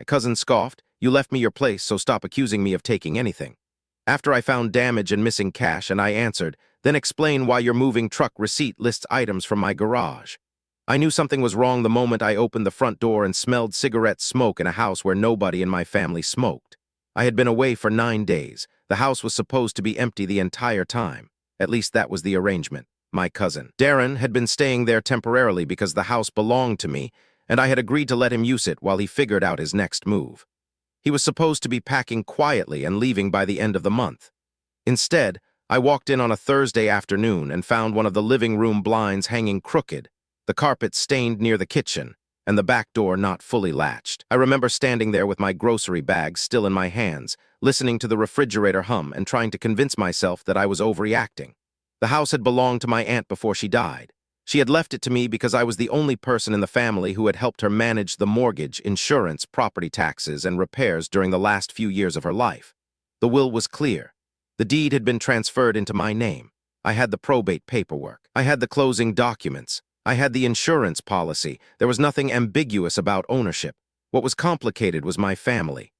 Cousin Scoffed, you left me your place, so stop accusing me of taking anything. After I found damage and missing cash and I answered, then explain why your moving truck receipt lists items from my garage. I knew something was wrong the moment I opened the front door and smelled cigarette smoke in a house where nobody in my family smoked. I had been away for 9 days. The house was supposed to be empty the entire time. At least that was the arrangement. My cousin, Darren, had been staying there temporarily because the house belonged to me, and I had agreed to let him use it while he figured out his next move. He was supposed to be packing quietly and leaving by the end of the month. Instead, I walked in on a Thursday afternoon and found one of the living room blinds hanging crooked, the carpet stained near the kitchen, and the back door not fully latched. I remember standing there with my grocery bags still in my hands, listening to the refrigerator hum and trying to convince myself that I was overreacting. The house had belonged to my aunt before she died. She had left it to me because I was the only person in the family who had helped her manage the mortgage, insurance, property taxes, and repairs during the last few years of her life. The will was clear. The deed had been transferred into my name. I had the probate paperwork. I had the closing documents. I had the insurance policy. There was nothing ambiguous about ownership. What was complicated was my family.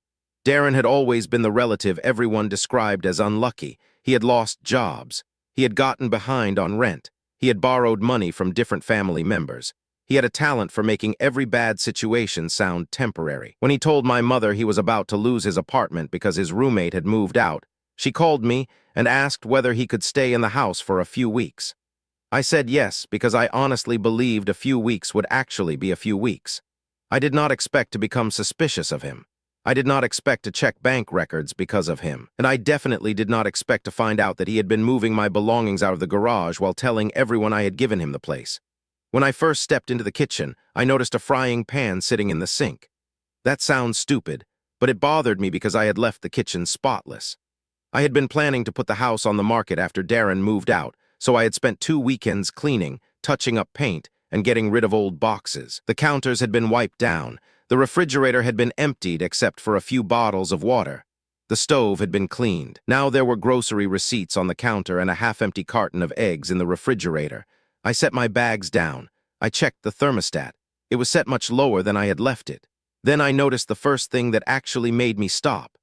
Darren had always been the relative everyone described as unlucky. He had lost jobs. He had gotten behind on rent. He had borrowed money from different family members. He had a talent for making every bad situation sound temporary. When he told my mother he was about to lose his apartment because his roommate had moved out, she called me and asked whether he could stay in the house for a few weeks. I said yes because I honestly believed a few weeks would actually be a few weeks. I did not expect to become suspicious of him. I did not expect to check bank records because of him, and I definitely did not expect to find out that he had been moving my belongings out of the garage while telling everyone I had given him the place. When I first stepped into the kitchen, I noticed a frying pan sitting in the sink. That sounds stupid, but it bothered me because I had left the kitchen spotless. I had been planning to put the house on the market after Darren moved out, so I had spent 2 weekends cleaning, touching up paint, and getting rid of old boxes. The counters had been wiped down. The refrigerator had been emptied except for a few bottles of water. The stove had been cleaned. Now there were grocery receipts on the counter and a half-empty carton of eggs in the refrigerator. I set my bags down. I checked the thermostat. It was set much lower than I had left it. Then I noticed the first thing that actually made me stop.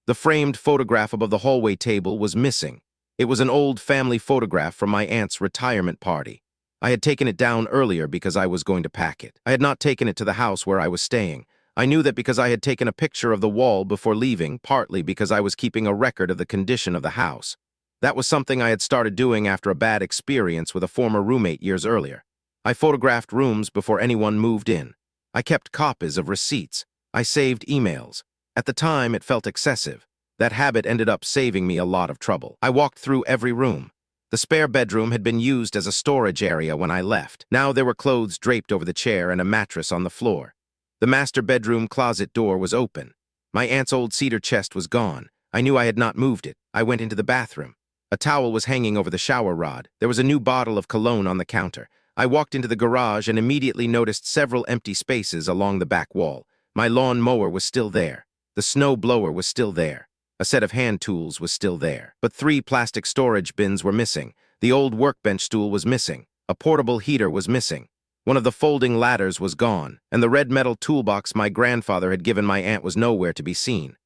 The framed photograph above the hallway table was missing. It was an old family photograph from my aunt's retirement party. I had taken it down earlier because I was going to pack it. I had not taken it to the house where I was staying. I knew that because I had taken a picture of the wall before leaving, partly because I was keeping a record of the condition of the house. That was something I had started doing after a bad experience with a former roommate years earlier. I photographed rooms before anyone moved in. I kept copies of receipts. I saved emails. At the time, it felt excessive. That habit ended up saving me a lot of trouble. I walked through every room. The spare bedroom had been used as a storage area when I left. Now there were clothes draped over the chair and a mattress on the floor. The master bedroom closet door was open. My aunt's old cedar chest was gone. I knew I had not moved it. I went into the bathroom. A towel was hanging over the shower rod. There was a new bottle of cologne on the counter. I walked into the garage and immediately noticed several empty spaces along the back wall. My lawn mower was still there. The snow blower was still there. A set of hand tools was still there. But 3 plastic storage bins were missing. The old workbench stool was missing. A portable heater was missing. One of the folding ladders was gone, and the red metal toolbox my grandfather had given my aunt was nowhere to be seen.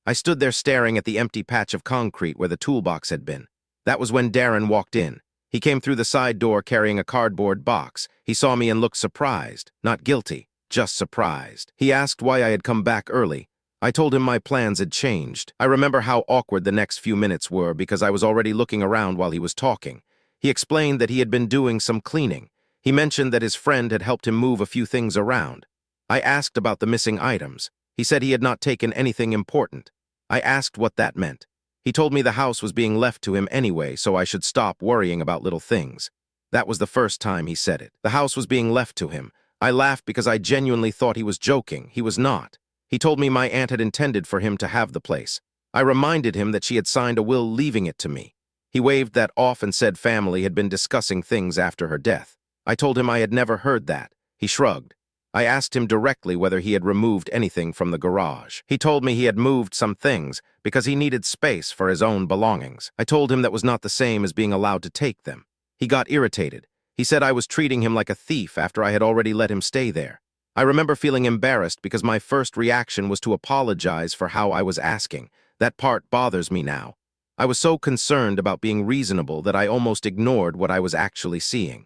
I stood there staring at the empty patch of concrete where the toolbox had been. That was when Darren walked in. He came through the side door carrying a cardboard box. He saw me and looked surprised, not guilty, just surprised. He asked why I had come back early. I told him my plans had changed. I remember how awkward the next few minutes were because I was already looking around while he was talking. He explained that he had been doing some cleaning. He mentioned that his friend had helped him move a few things around. I asked about the missing items. He said he had not taken anything important. I asked what that meant. He told me the house was being left to him anyway, so I should stop worrying about little things. That was the first time he said it. The house was being left to him. I laughed because I genuinely thought he was joking. He was not. He told me my aunt had intended for him to have the place. I reminded him that she had signed a will leaving it to me. He waved that off and said family had been discussing things after her death. I told him I had never heard that. He shrugged. I asked him directly whether he had removed anything from the garage. He told me he had moved some things because he needed space for his own belongings. I told him that was not the same as being allowed to take them. He got irritated. He said I was treating him like a thief after I had already let him stay there. I remember feeling embarrassed because my first reaction was to apologize for how I was asking. That part bothers me now. I was so concerned about being reasonable that I almost ignored what I was actually seeing.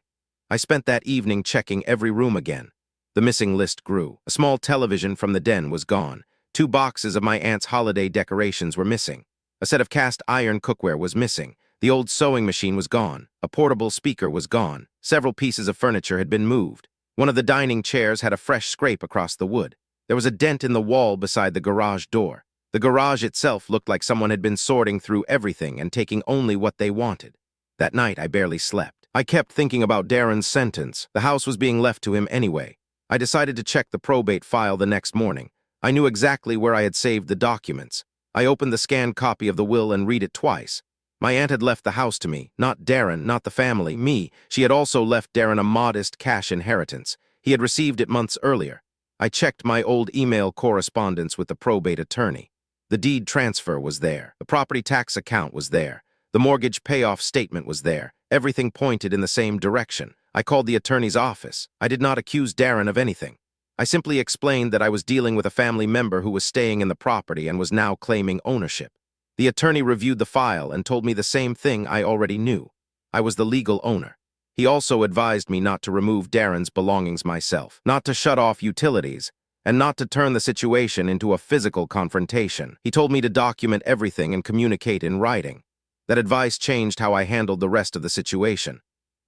I spent that evening checking every room again. The missing list grew. A small television from the den was gone. 2 boxes of my aunt's holiday decorations were missing. A set of cast iron cookware was missing. The old sewing machine was gone. A portable speaker was gone. Several pieces of furniture had been moved. One of the dining chairs had a fresh scrape across the wood. There was a dent in the wall beside the garage door. The garage itself looked like someone had been sorting through everything and taking only what they wanted. That night, I barely slept. I kept thinking about Darren's sentence. The house was being left to him anyway. I decided to check the probate file the next morning. I knew exactly where I had saved the documents. I opened the scanned copy of the will and read it twice. My aunt had left the house to me, not Darren, not the family, me. She had also left Darren a modest cash inheritance. He had received it months earlier. I checked my old email correspondence with the probate attorney. The deed transfer was there. The property tax account was there. The mortgage payoff statement was there. Everything pointed in the same direction. I called the attorney's office. I did not accuse Darren of anything. I simply explained that I was dealing with a family member who was staying in the property and was now claiming ownership. The attorney reviewed the file and told me the same thing I already knew. I was the legal owner. He also advised me not to remove Darren's belongings myself, not to shut off utilities, and not to turn the situation into a physical confrontation. He told me to document everything and communicate in writing. That advice changed how I handled the rest of the situation.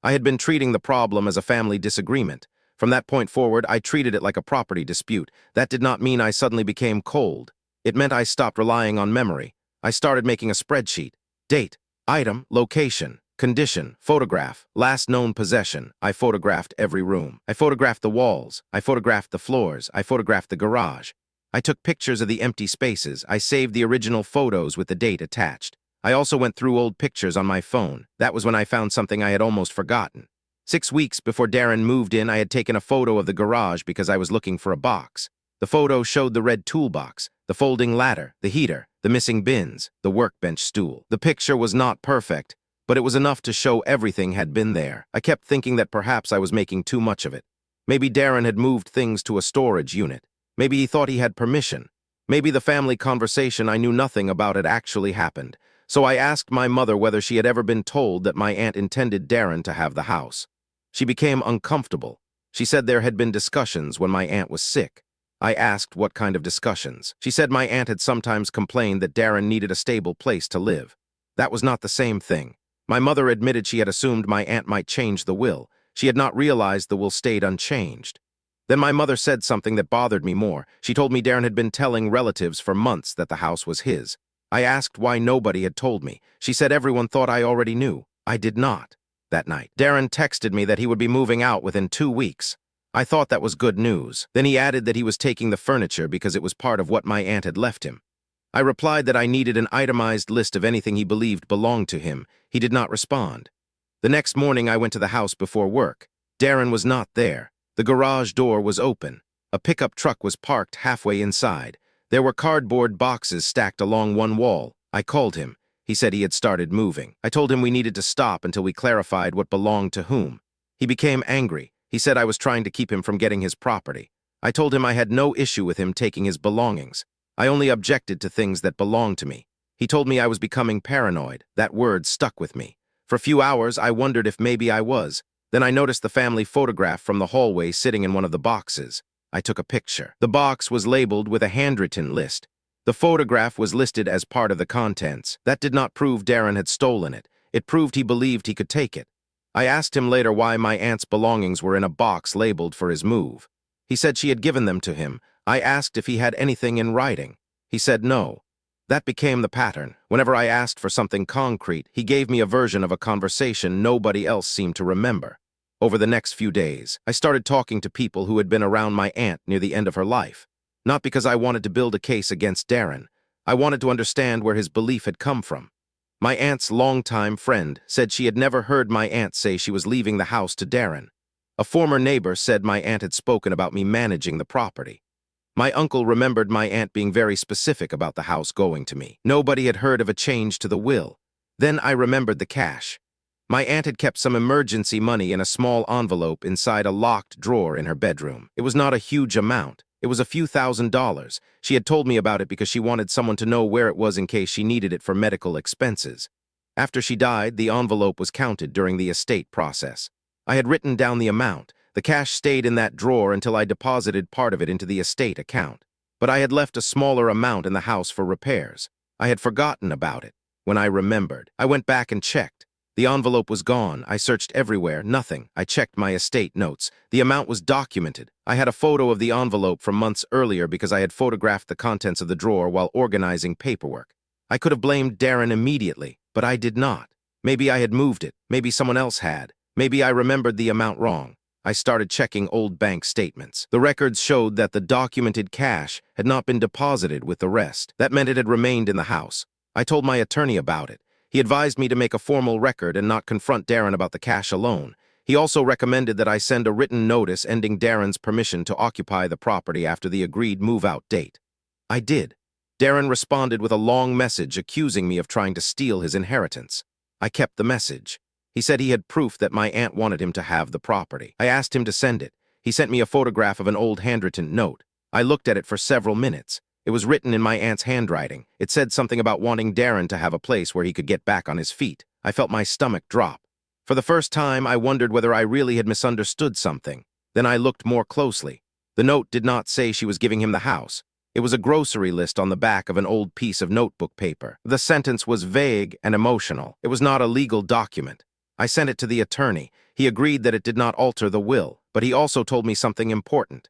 I had been treating the problem as a family disagreement. From that point forward, I treated it like a property dispute. That did not mean I suddenly became cold. It meant I stopped relying on memory. I started making a spreadsheet. Date, item, location, condition, photograph, last known possession. I photographed every room. I photographed the walls. I photographed the floors. I photographed the garage. I took pictures of the empty spaces. I saved the original photos with the date attached. I also went through old pictures on my phone. That was when I found something I had almost forgotten. 6 weeks before Darren moved in, I had taken a photo of the garage because I was looking for a box. The photo showed the red toolbox, the folding ladder, the heater, the missing bins, the workbench stool. The picture was not perfect, but it was enough to show everything had been there. I kept thinking that perhaps I was making too much of it. Maybe Darren had moved things to a storage unit. Maybe he thought he had permission. Maybe the family conversation I knew nothing about had actually happened. So I asked my mother whether she had ever been told that my aunt intended Darren to have the house. She became uncomfortable. She said there had been discussions when my aunt was sick. I asked what kind of discussions. She said my aunt had sometimes complained that Darren needed a stable place to live. That was not the same thing. My mother admitted she had assumed my aunt might change the will. She had not realized the will stayed unchanged. Then my mother said something that bothered me more. She told me Darren had been telling relatives for months that the house was his. I asked why nobody had told me. She said everyone thought I already knew. I did not. That night, Darren texted me that he would be moving out within 2 weeks. I thought that was good news. Then he added that he was taking the furniture because it was part of what my aunt had left him. I replied that I needed an itemized list of anything he believed belonged to him. He did not respond. The next morning, I went to the house before work. Darren was not there. The garage door was open. A pickup truck was parked halfway inside. There were cardboard boxes stacked along one wall. I called him. He said he had started moving. I told him we needed to stop until we clarified what belonged to whom. He became angry. He said I was trying to keep him from getting his property. I told him I had no issue with him taking his belongings. I only objected to things that belonged to me. He told me I was becoming paranoid. That word stuck with me. For a few hours, I wondered if maybe I was. Then I noticed the family photograph from the hallway sitting in one of the boxes. I took a picture. The box was labeled with a handwritten list. The photograph was listed as part of the contents. That did not prove Darren had stolen it. It proved he believed he could take it. I asked him later why my aunt's belongings were in a box labeled for his move. He said she had given them to him. I asked if he had anything in writing. He said no. That became the pattern. Whenever I asked for something concrete, he gave me a version of a conversation nobody else seemed to remember. Over the next few days, I started talking to people who had been around my aunt near the end of her life. Not because I wanted to build a case against Darren. I wanted to understand where his belief had come from. My aunt's longtime friend said she had never heard my aunt say she was leaving the house to Darren. A former neighbor said my aunt had spoken about me managing the property. My uncle remembered my aunt being very specific about the house going to me. Nobody had heard of a change to the will. Then I remembered the cash. My aunt had kept some emergency money in a small envelope inside a locked drawer in her bedroom. It was not a huge amount. It was a few $1,000s. She had told me about it because she wanted someone to know where it was in case she needed it for medical expenses. After she died, the envelope was counted during the estate process. I had written down the amount. The cash stayed in that drawer until I deposited part of it into the estate account. But I had left a smaller amount in the house for repairs. I had forgotten about it. When I remembered, I went back and checked. The envelope was gone. I searched everywhere. Nothing. I checked my estate notes. The amount was documented. I had a photo of the envelope from months earlier because I had photographed the contents of the drawer while organizing paperwork. I could have blamed Darren immediately, but I did not. Maybe I had moved it. Maybe someone else had. Maybe I remembered the amount wrong. I started checking old bank statements. The records showed that the documented cash had not been deposited with the rest. That meant it had remained in the house. I told my attorney about it. He advised me to make a formal record and not confront Darren about the cash alone. He also recommended that I send a written notice ending Darren's permission to occupy the property after the agreed move-out date. I did. Darren responded with a long message accusing me of trying to steal his inheritance. I kept the message. He said he had proof that my aunt wanted him to have the property. I asked him to send it. He sent me a photograph of an old handwritten note. I looked at it for several minutes. It was written in my aunt's handwriting. It said something about wanting Darren to have a place where he could get back on his feet. I felt my stomach drop. For the first time, I wondered whether I really had misunderstood something. Then I looked more closely. The note did not say she was giving him the house. It was a grocery list on the back of an old piece of notebook paper. The sentence was vague and emotional. It was not a legal document. I sent it to the attorney. He agreed that it did not alter the will, but he also told me something important.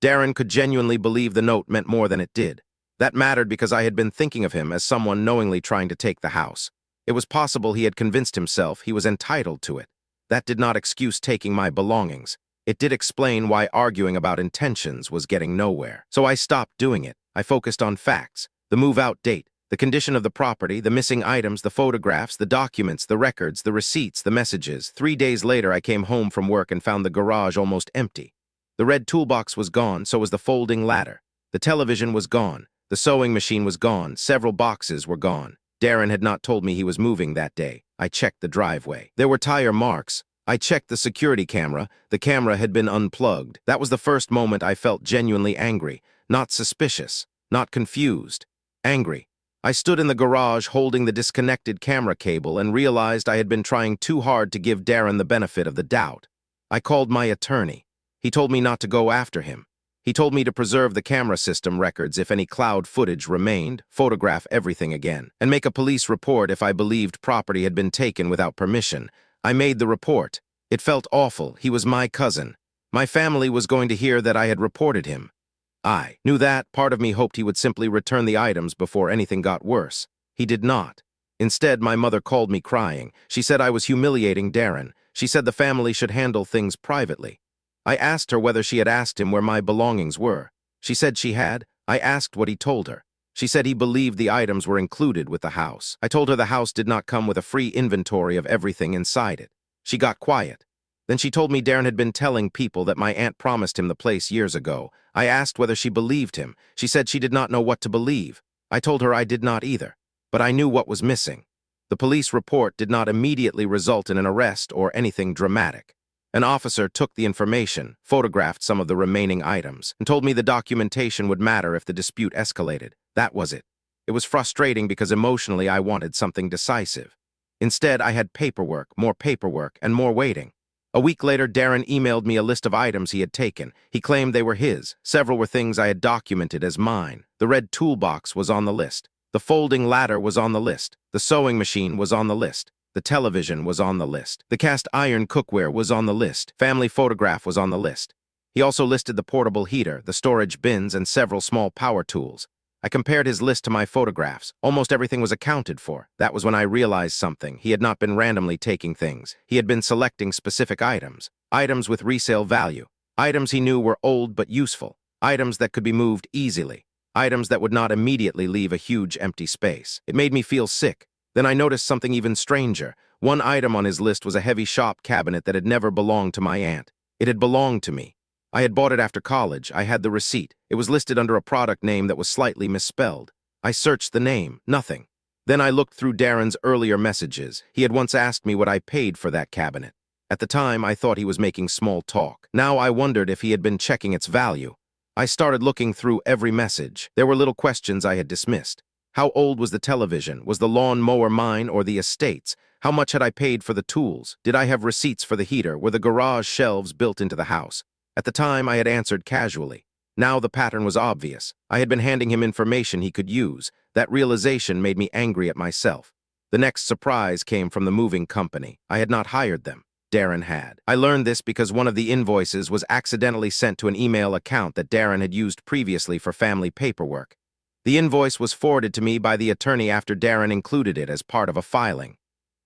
Darren could genuinely believe the note meant more than it did. That mattered because I had been thinking of him as someone knowingly trying to take the house. It was possible he had convinced himself he was entitled to it. That did not excuse taking my belongings. It did explain why arguing about intentions was getting nowhere. So I stopped doing it. I focused on facts, the move-out date, the condition of the property, the missing items, the photographs, the documents, the records, the receipts, the messages. 3 days later, I came home from work and found the garage almost empty. The red toolbox was gone, so was the folding ladder. The television was gone. The sewing machine was gone. Several boxes were gone. Darren had not told me he was moving that day. I checked the driveway. There were tire marks. I checked the security camera. The camera had been unplugged. That was the first moment I felt genuinely angry. Not suspicious. Not confused. Angry. I stood in the garage holding the disconnected camera cable and realized I had been trying too hard to give Darren the benefit of the doubt. I called my attorney. He told me not to go after him. He told me to preserve the camera system records if any cloud footage remained, photograph everything again, and make a police report if I believed property had been taken without permission. I made the report. It felt awful. He was my cousin. My family was going to hear that I had reported him. I knew that. Part of me hoped he would simply return the items before anything got worse. He did not. Instead, my mother called me crying. She said I was humiliating Darren. She said the family should handle things privately. I asked her whether she had asked him where my belongings were. She said she had. I asked what he told her. She said he believed the items were included with the house. I told her the house did not come with a free inventory of everything inside it. She got quiet. Then she told me Darren had been telling people that my aunt promised him the place years ago. I asked whether she believed him. She said she did not know what to believe. I told her I did not either. But I knew what was missing. The police report did not immediately result in an arrest or anything dramatic. An officer took the information, photographed some of the remaining items, and told me the documentation would matter if the dispute escalated. That was it. It was frustrating because emotionally I wanted something decisive. Instead, I had paperwork, and more waiting. A week later, Darren emailed me a list of items he had taken. He claimed they were his. Several were things I had documented as mine. The red toolbox was on the list. The folding ladder was on the list. The sewing machine was on the list. The television was on the list. The cast iron cookware was on the list. Family photograph was on the list. He also listed the portable heater, the storage bins, and several small power tools. I compared his list to my photographs. Almost everything was accounted for. That was when I realized something. He had not been randomly taking things. He had been selecting specific items. Items with resale value. Items he knew were old but useful. Items that could be moved easily. Items that would not immediately leave a huge empty space. It made me feel sick. Then I noticed something even stranger. One item on his list was a heavy shop cabinet that had never belonged to my aunt. It had belonged to me. I had bought it after college. I had the receipt. It was listed under a product name that was slightly misspelled. I searched the name. Nothing. Then I looked through Darren's earlier messages. He had once asked me what I paid for that cabinet. At the time, I thought he was making small talk. Now I wondered if he had been checking its value. I started looking through every message. There were little questions I had dismissed. How old was the television? Was the lawn mower mine or the estate's? How much had I paid for the tools? Did I have receipts for the heater? Were the garage shelves built into the house? At the time, I had answered casually. Now the pattern was obvious. I had been handing him information he could use. That realization made me angry at myself. The next surprise came from the moving company. I had not hired them. Darren had. I learned this because one of the invoices was accidentally sent to an email account that Darren had used previously for family paperwork. The invoice was forwarded to me by the attorney after Darren included it as part of a filing.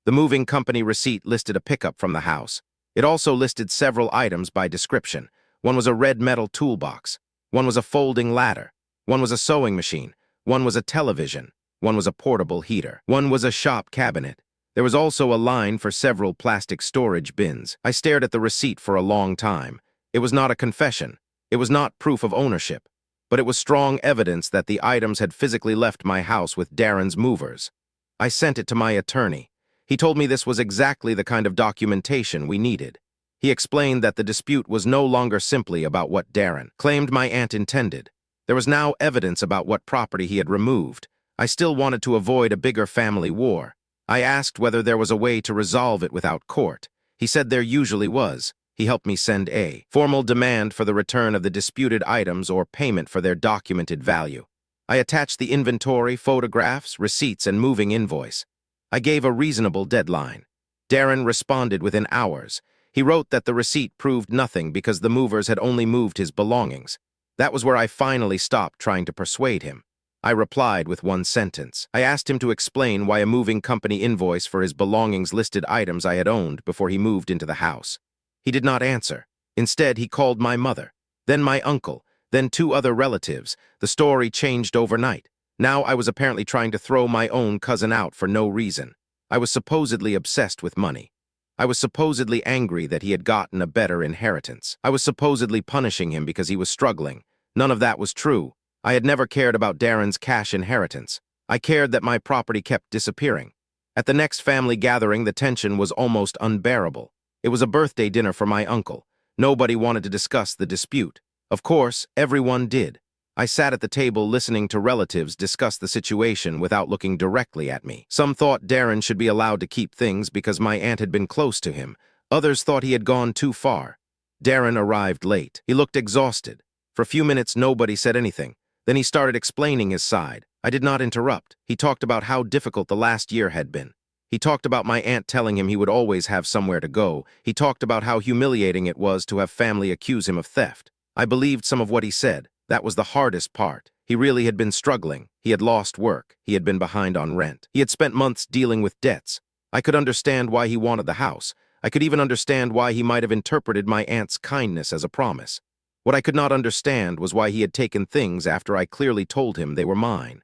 The moving company receipt listed a pickup from the house. It also listed several items by description. One was a red metal toolbox. One was a folding ladder. One was a sewing machine. One was a television. One was a portable heater. One was a shop cabinet. There was also a line for several plastic storage bins. I stared at the receipt for a long time. It was not a confession. It was not proof of ownership. But it was strong evidence that the items had physically left my house with Darren's movers. I sent it to my attorney. He told me this was exactly the kind of documentation we needed. He explained that the dispute was no longer simply about what Darren claimed my aunt intended. There was now evidence about what property he had removed. I still wanted to avoid a bigger family war. I asked whether there was a way to resolve it without court. He said there usually was. He helped me send a formal demand for the return of the disputed items or payment for their documented value. I attached the inventory, photographs, receipts, and moving invoice. I gave a reasonable deadline. Darren responded within hours. He wrote that the receipt proved nothing because the movers had only moved his belongings. That was where I finally stopped trying to persuade him. I replied with one sentence. I asked him to explain why a moving company invoice for his belongings listed items I had owned before he moved into the house. He did not answer. Instead, he called my mother, then my uncle, then two other relatives. The story changed overnight. Now I was apparently trying to throw my own cousin out for no reason. I was supposedly obsessed with money. I was supposedly angry that he had gotten a better inheritance. I was supposedly punishing him because he was struggling. None of that was true. I had never cared about Darren's cash inheritance. I cared that my property kept disappearing. At the next family gathering, the tension was almost unbearable. It was a birthday dinner for my uncle. Nobody wanted to discuss the dispute. Of course, everyone did. I sat at the table listening to relatives discuss the situation without looking directly at me. Some thought Darren should be allowed to keep things because my aunt had been close to him. Others thought he had gone too far. Darren arrived late. He looked exhausted. For a few minutes, nobody said anything. Then he started explaining his side. I did not interrupt. He talked about how difficult the last year had been. He talked about my aunt telling him he would always have somewhere to go. He talked about how humiliating it was to have family accuse him of theft. I believed some of what he said. That was the hardest part. He really had been struggling. He had lost work. He had been behind on rent. He had spent months dealing with debts. I could understand why he wanted the house. I could even understand why he might have interpreted my aunt's kindness as a promise. What I could not understand was why he had taken things after I clearly told him they were mine.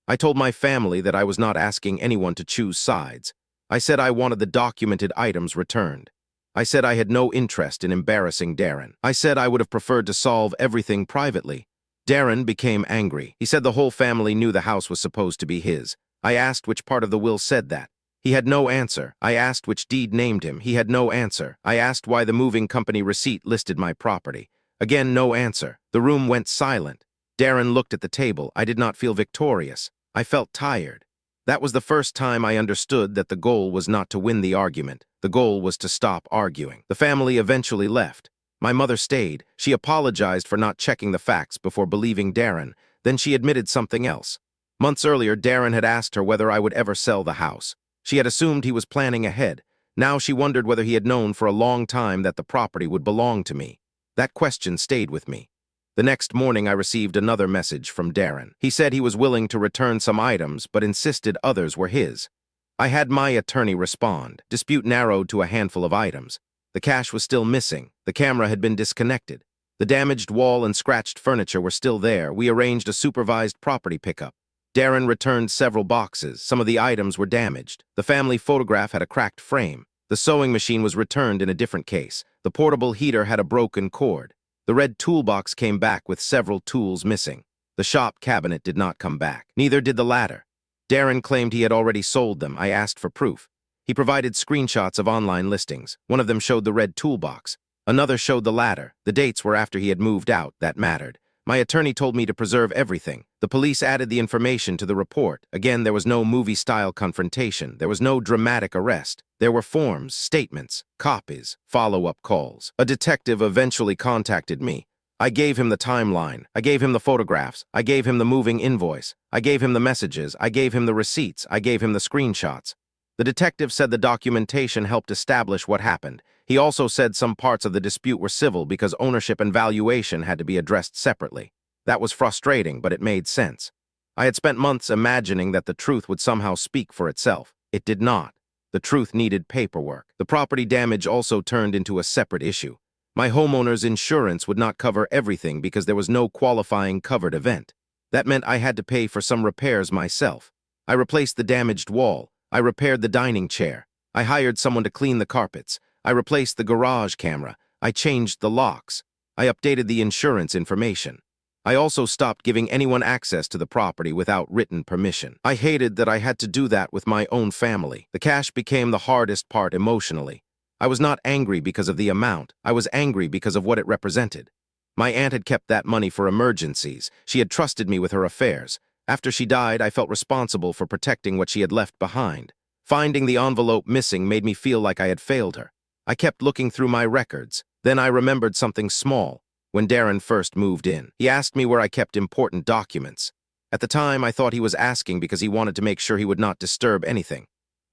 I told my family that I was not asking anyone to choose sides. I said I wanted the documented items returned. I said I had no interest in embarrassing Darren. I said I would have preferred to solve everything privately. Darren became angry. He said the whole family knew the house was supposed to be his. I asked which part of the will said that. He had no answer. I asked which deed named him. He had no answer. I asked why the moving company receipt listed my property. Again, no answer. The room went silent. Darren looked at the table. I did not feel victorious. I felt tired. That was the first time I understood that the goal was not to win the argument. The goal was to stop arguing. The family eventually left. My mother stayed. She apologized for not checking the facts before believing Darren. Then she admitted something else. Months earlier, Darren had asked her whether I would ever sell the house. She had assumed he was planning ahead. Now she wondered whether he had known for a long time that the property would belong to me. That question stayed with me. The next morning, I received another message from Darren. He said he was willing to return some items, but insisted others were his. I had my attorney respond. Dispute narrowed to a handful of items. The cash was still missing. The camera had been disconnected. The damaged wall and scratched furniture were still there. We arranged a supervised property pickup. Darren returned several boxes. Some of the items were damaged. The family photograph had a cracked frame. The sewing machine was returned in a different case. The portable heater had a broken cord. The red toolbox came back with several tools missing. The shop cabinet did not come back. Neither did the ladder. Darren claimed he had already sold them. I asked for proof. He provided screenshots of online listings. One of them showed the red toolbox. Another showed the ladder. The dates were after he had moved out. That mattered. My attorney told me to preserve everything. The police added the information to the report. Again, there was no movie-style confrontation. There was no dramatic arrest. There were forms, statements, copies, follow-up calls. A detective eventually contacted me. I gave him the timeline. I gave him the photographs. I gave him the moving invoice. I gave him the messages. I gave him the receipts. I gave him the screenshots. The detective said the documentation helped establish what happened. He also said some parts of the dispute were civil because ownership and valuation had to be addressed separately. That was frustrating, but it made sense. I had spent months imagining that the truth would somehow speak for itself. It did not. The truth needed paperwork. The property damage also turned into a separate issue. My homeowner's insurance would not cover everything because there was no qualifying covered event. That meant I had to pay for some repairs myself. I replaced the damaged wall. I repaired the dining chair. I hired someone to clean the carpets. I replaced the garage camera. I changed the locks. I updated the insurance information. I also stopped giving anyone access to the property without written permission. I hated that I had to do that with my own family. The cash became the hardest part emotionally. I was not angry because of the amount. I was angry because of what it represented. My aunt had kept that money for emergencies. She had trusted me with her affairs. After she died, I felt responsible for protecting what she had left behind. Finding the envelope missing made me feel like I had failed her. I kept looking through my records. Then I remembered something small. When Darren first moved in, he asked me where I kept important documents. At the time, I thought he was asking because he wanted to make sure he would not disturb anything.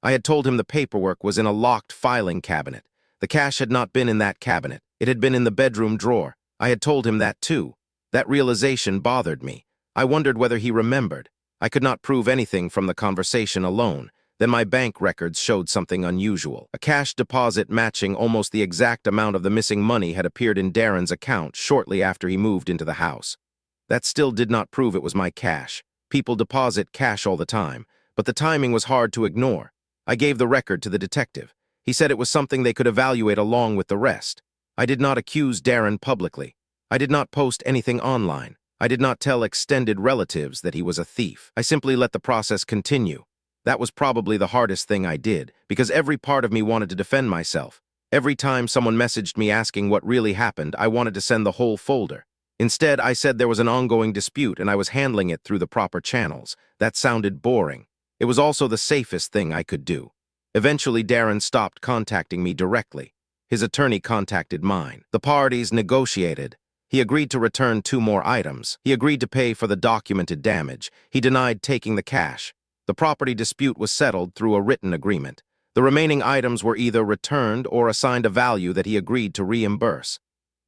I had told him the paperwork was in a locked filing cabinet. The cash had not been in that cabinet. It had been in the bedroom drawer. I had told him that too. That realization bothered me. I wondered whether he remembered. I could not prove anything from the conversation alone. Then my bank records showed something unusual. A cash deposit matching almost the exact amount of the missing money had appeared in Darren's account shortly after he moved into the house. That still did not prove it was my cash. People deposit cash all the time, but the timing was hard to ignore. I gave the record to the detective. He said it was something they could evaluate along with the rest. I did not accuse Darren publicly. I did not post anything online. I did not tell extended relatives that he was a thief. I simply let the process continue. That was probably the hardest thing I did, because every part of me wanted to defend myself. Every time someone messaged me asking what really happened, I wanted to send the whole folder. Instead, I said there was an ongoing dispute and I was handling it through the proper channels. That sounded boring. It was also the safest thing I could do. Eventually, Darren stopped contacting me directly. His attorney contacted mine. The parties negotiated. He agreed to return 2 more items. He agreed to pay for the documented damage. He denied taking the cash. The property dispute was settled through a written agreement. The remaining items were either returned or assigned a value that he agreed to reimburse.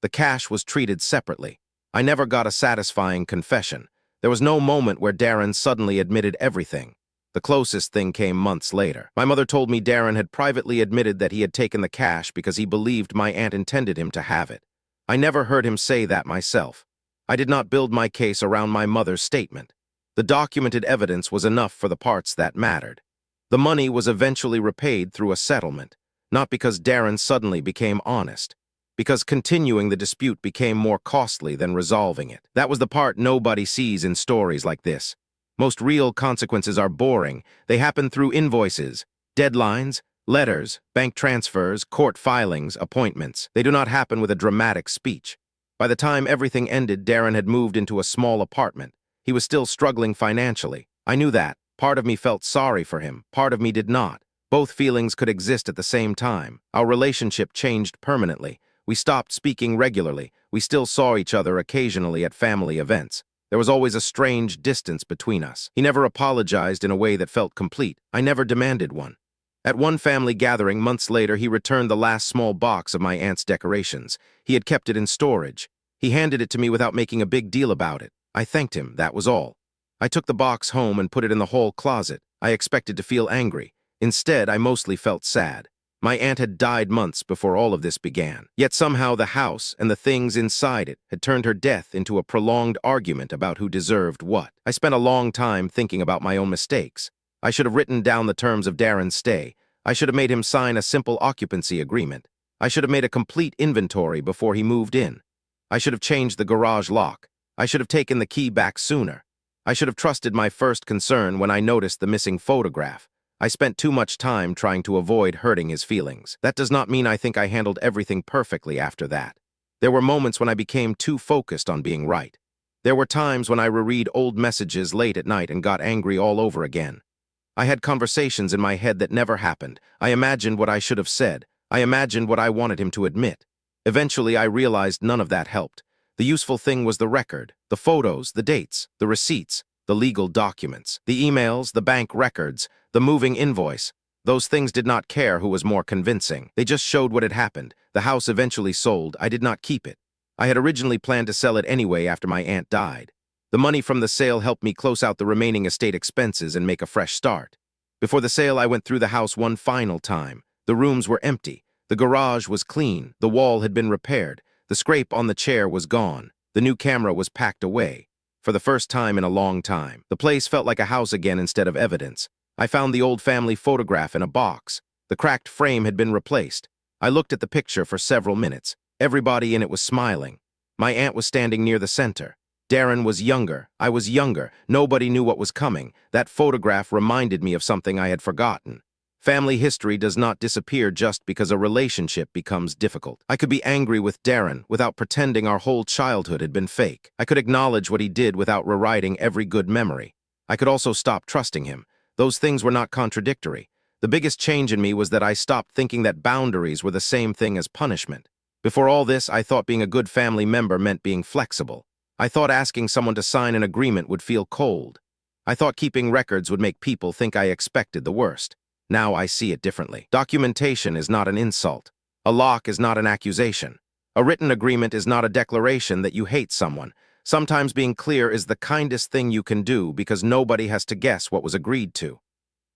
The cash was treated separately. I never got a satisfying confession. There was no moment where Darren suddenly admitted everything. The closest thing came months later. My mother told me Darren had privately admitted that he had taken the cash because he believed my aunt intended him to have it. I never heard him say that myself. I did not build my case around my mother's statement. The documented evidence was enough for the parts that mattered. The money was eventually repaid through a settlement, not because Darren suddenly became honest, because continuing the dispute became more costly than resolving it. That was the part nobody sees in stories like this. Most real consequences are boring. They happen through invoices, deadlines, letters, bank transfers, court filings, appointments. They do not happen with a dramatic speech. By the time everything ended, Darren had moved into a small apartment. He was still struggling financially. I knew that. Part of me felt sorry for him. Part of me did not. Both feelings could exist at the same time. Our relationship changed permanently. We stopped speaking regularly. We still saw each other occasionally at family events. There was always a strange distance between us. He never apologized in a way that felt complete. I never demanded one. At one family gathering months later, he returned the last small box of my aunt's decorations. He had kept it in storage. He handed it to me without making a big deal about it. I thanked him, that was all. I took the box home and put it in the hall closet. I expected to feel angry. Instead, I mostly felt sad. My aunt had died months before all of this began. Yet somehow the house and the things inside it had turned her death into a prolonged argument about who deserved what. I spent a long time thinking about my own mistakes. I should have written down the terms of Darren's stay. I should have made him sign a simple occupancy agreement. I should have made a complete inventory before he moved in. I should have changed the garage lock. I should have taken the key back sooner. I should have trusted my first concern when I noticed the missing photograph. I spent too much time trying to avoid hurting his feelings. That does not mean I think I handled everything perfectly after that. There were moments when I became too focused on being right. There were times when I reread old messages late at night and got angry all over again. I had conversations in my head that never happened. I imagined what I should have said. I imagined what I wanted him to admit. Eventually, I realized none of that helped. The useful thing was the record, the photos, the dates, the receipts, the legal documents, the emails, the bank records, the moving invoice. Those things did not care who was more convincing. They just showed what had happened. The house eventually sold. I did not keep it. I had originally planned to sell it anyway after my aunt died. The money from the sale helped me close out the remaining estate expenses and make a fresh start. Before the sale, I went through the house one final time. The rooms were empty. The garage was clean. The wall had been repaired. The scrape on the chair was gone. The new camera was packed away. For the first time in a long time, the place felt like a house again instead of evidence. I found the old family photograph in a box. The cracked frame had been replaced. I looked at the picture for several minutes. Everybody in it was smiling. My aunt was standing near the center. Darren was younger. I was younger. Nobody knew what was coming. That photograph reminded me of something I had forgotten. Family history does not disappear just because a relationship becomes difficult. I could be angry with Darren without pretending our whole childhood had been fake. I could acknowledge what he did without rewriting every good memory. I could also stop trusting him. Those things were not contradictory. The biggest change in me was that I stopped thinking that boundaries were the same thing as punishment. Before all this, I thought being a good family member meant being flexible. I thought asking someone to sign an agreement would feel cold. I thought keeping records would make people think I expected the worst. Now I see it differently. Documentation is not an insult. A lock is not an accusation. A written agreement is not a declaration that you hate someone. Sometimes being clear is the kindest thing you can do because nobody has to guess what was agreed to.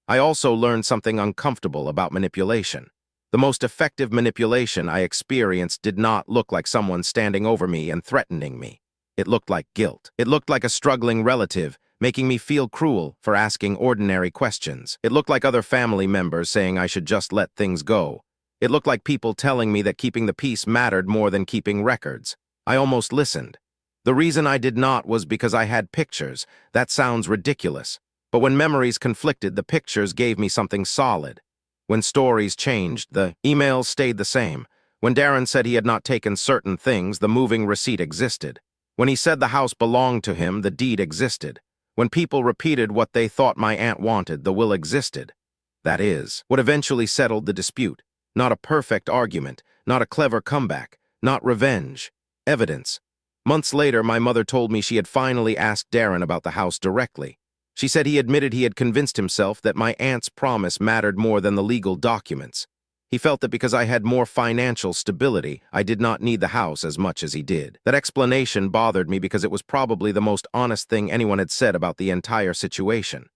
I also learned something uncomfortable about manipulation. The most effective manipulation I experienced did not look like someone standing over me and threatening me. It looked like guilt. It looked like a struggling relative, making me feel cruel for asking ordinary questions. It looked like other family members saying I should just let things go. It looked like people telling me that keeping the peace mattered more than keeping records. I almost listened. The reason I did not was because I had pictures. That sounds ridiculous. But when memories conflicted, the pictures gave me something solid. When stories changed, the emails stayed the same. When Darren said he had not taken certain things, the moving receipt existed. When he said the house belonged to him, the deed existed. When people repeated what they thought my aunt wanted, the will existed. That is, what eventually settled the dispute. Not a perfect argument, not a clever comeback, not revenge. Evidence. Months later, my mother told me she had finally asked Darren about the house directly. She said he admitted he had convinced himself that my aunt's promise mattered more than the legal documents. He felt that because I had more financial stability, I did not need the house as much as he did. That explanation bothered me because it was probably the most honest thing anyone had said about the entire situation.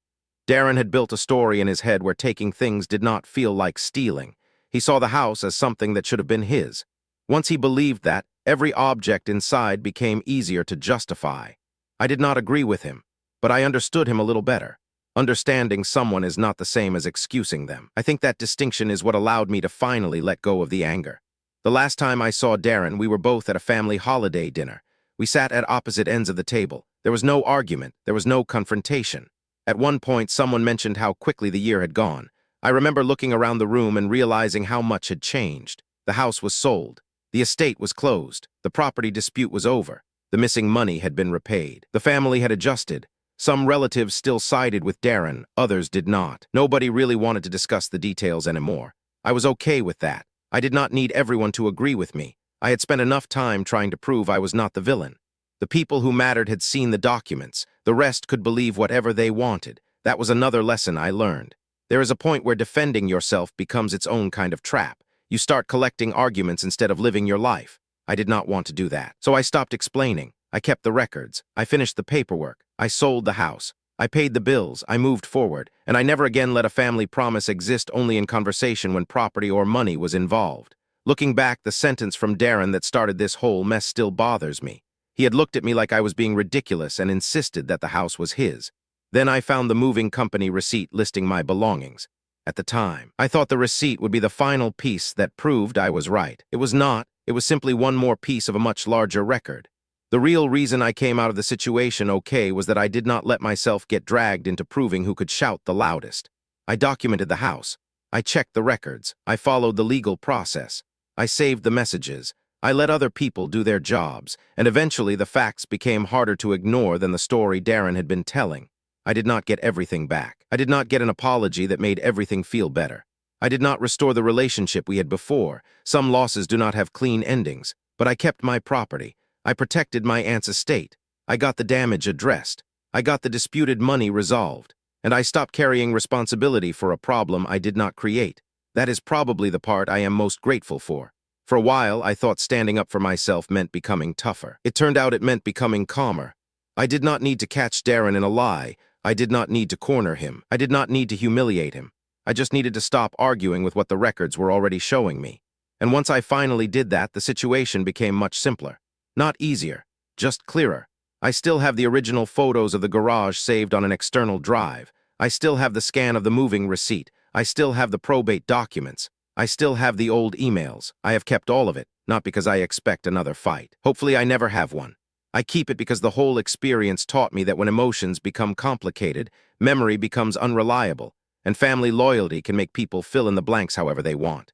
Darren had built a story in his head where taking things did not feel like stealing. He saw the house as something that should have been his. Once he believed that, every object inside became easier to justify. I did not agree with him, but I understood him a little better. Understanding someone is not the same as excusing them. I think that distinction is what allowed me to finally let go of the anger. The last time I saw Darren, we were both at a family holiday dinner. We sat at opposite ends of the table. There was no argument. There was no confrontation. At one point, someone mentioned how quickly the year had gone. I remember looking around the room and realizing how much had changed. The house was sold. The estate was closed. The property dispute was over. The missing money had been repaid. The family had adjusted. Some relatives still sided with Darren, others did not. Nobody really wanted to discuss the details anymore. I was okay with that. I did not need everyone to agree with me. I had spent enough time trying to prove I was not the villain. The people who mattered had seen the documents. The rest could believe whatever they wanted. That was another lesson I learned. There is a point where defending yourself becomes its own kind of trap. You start collecting arguments instead of living your life. I did not want to do that. So I stopped explaining. I kept the records. I finished the paperwork. I sold the house. I paid the bills. I moved forward. And I never again let a family promise exist only in conversation when property or money was involved. Looking back, the sentence from Darren that started this whole mess still bothers me. He had looked at me like I was being ridiculous and insisted that the house was his. Then I found the moving company receipt listing my belongings. At the time, I thought the receipt would be the final piece that proved I was right. It was not. It was simply one more piece of a much larger record. The real reason I came out of the situation okay was that I did not let myself get dragged into proving who could shout the loudest. I documented the house. I checked the records. I followed the legal process. I saved the messages. I let other people do their jobs, and eventually the facts became harder to ignore than the story Darren had been telling. I did not get everything back. I did not get an apology that made everything feel better. I did not restore the relationship we had before. Some losses do not have clean endings, but I kept my property. I protected my aunt's estate. I got the damage addressed. I got the disputed money resolved. And I stopped carrying responsibility for a problem I did not create. That is probably the part I am most grateful for. For a while, I thought standing up for myself meant becoming tougher. It turned out it meant becoming calmer. I did not need to catch Darren in a lie. I did not need to corner him. I did not need to humiliate him. I just needed to stop arguing with what the records were already showing me. And once I finally did that, the situation became much simpler. Not easier, just clearer. I still have the original photos of the garage saved on an external drive. I still have the scan of the moving receipt. I still have the probate documents. I still have the old emails. I have kept all of it, not because I expect another fight. Hopefully I never have one. I keep it because the whole experience taught me that when emotions become complicated, memory becomes unreliable, and family loyalty can make people fill in the blanks however they want.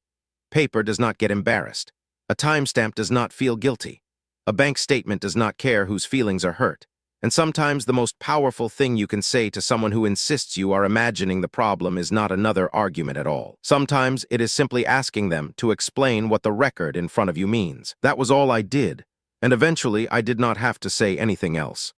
Paper does not get embarrassed. A timestamp does not feel guilty. A bank statement does not care whose feelings are hurt. And sometimes the most powerful thing you can say to someone who insists you are imagining the problem is not another argument at all. Sometimes it is simply asking them to explain what the record in front of you means. That was all I did, and eventually I did not have to say anything else.